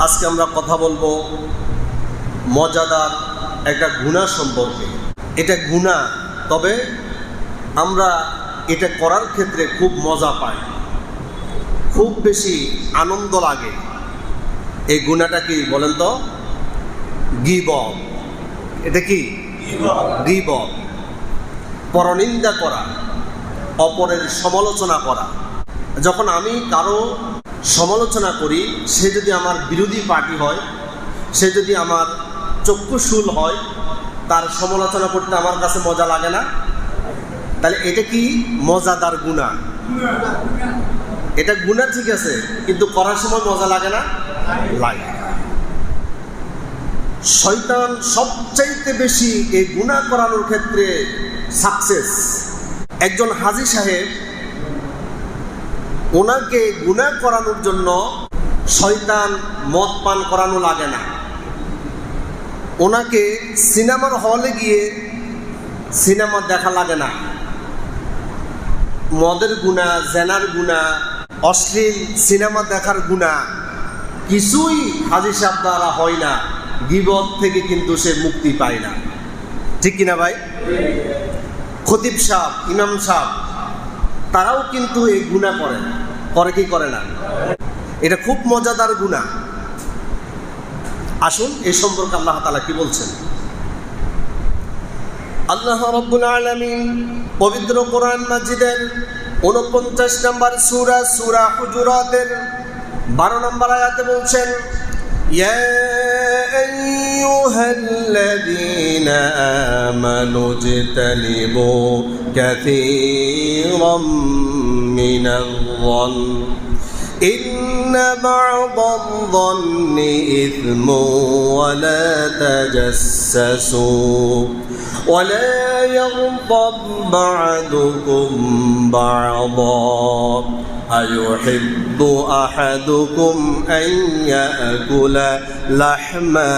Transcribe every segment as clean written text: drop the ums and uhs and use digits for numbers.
আজকে আমরা কথা বলবো মজাদার একটা গুনাহ সম্পর্কে। এটা গুনাহ, তবে আমরা এটা করার ক্ষেত্রে খুব মজা পাই, খুব বেশি আনন্দ লাগে। এই গুনাহটা কি বলেন তো? গীবত। এটা কি? গীবত, পরনিন্দা করা, অপরের সমালোচনা করা। যখন আমি কারো সমালোচনা করি, সে যদি আমার বিরোধী পার্টি হয়, সে যদি আমার চক্ষুশূল হয়, তার সমালোচনা করতে আমার কাছে মজা লাগে না? তাহলে এটা কি মজাদার গুনাহ? এটা গুনাহ ঠিক আছে, কিন্তু করার সময় মজা লাগে না? লাগে। শয়তান সবচাইতে বেশি এই গুনাহ করানোর ক্ষেত্রে সাকসেস। একজন হাজী সাহেব, ওনাকে গুনাহ করানোর জন্য শয়তান মদ পান করানো লাগে না। ওনাকে সিনেমার হলে গিয়ে সিনেমা দেখা লাগে না। মদের গুনাহ, জেনার গুনাহ, অশ্লীল সিনেমা দেখার গুনাহ কিছুই হাজী সাহেব দ্বারা হয় না। গীবত থেকে কিন্তু সে মুক্তি পায় না। ঠিক কিনা ভাই? খতিব সাহেব, ইমাম সাহেব, তারাও কিন্তু এই গুনাহ করে কি করে না? এটা খুব মজাদার গুনাহ। আসুন এই সম্পর্কে আল্লাহ তাআলা কি বলছেন। আল্লাহ রাব্বুল আলামিন পবিত্র কোরআন মাজিদের 49 নম্বর সূরা হুজুরাতের 12 নম্বর আয়াতে বলছেন, ইয়া আইয়ুহাল্লাযীনা আমানু ইজতানিবু কাসীরাম মিনাল-যন্ন ইন্না বা'দাল-যন্নি ইসমুন ওয়া লা তাজাসসু ওয়া লা ইয়াগতাব বা'দুকুম বা'দান আইয়ুহিব্বু আহাদুকুম আন ইয়াকুলা লাহমা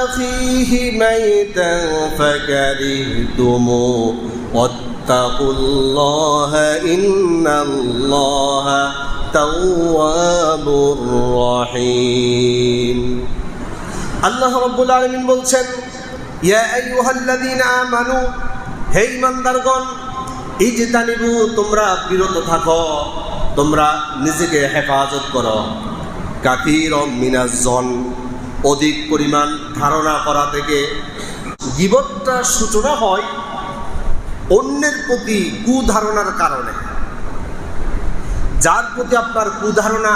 আখিহি মাইতান ফাকারিহতুমু ওয়াত্তাকুল্লাহা ইন্নাল্লাহা তাওয়াবুর রহিম। আল্লাহ রাব্বুল আলামিন বলছেন, ইয়া আইয়ুহাল্লাযীনা আমানু, হে ঈমানদারগণ, ইজতানিবু, তোমরা বিরত থাকো, তোমরা নিজেকে হেফাজত করো, কাসীরাম মিনাজ-যন্ন, অধিক পরিমাণ ধারণা করা থেকে। গীবতটা সূচনা হয় অন্যের প্রতি কুধারণার কারণে। যার প্রতি আপনার কুধারণা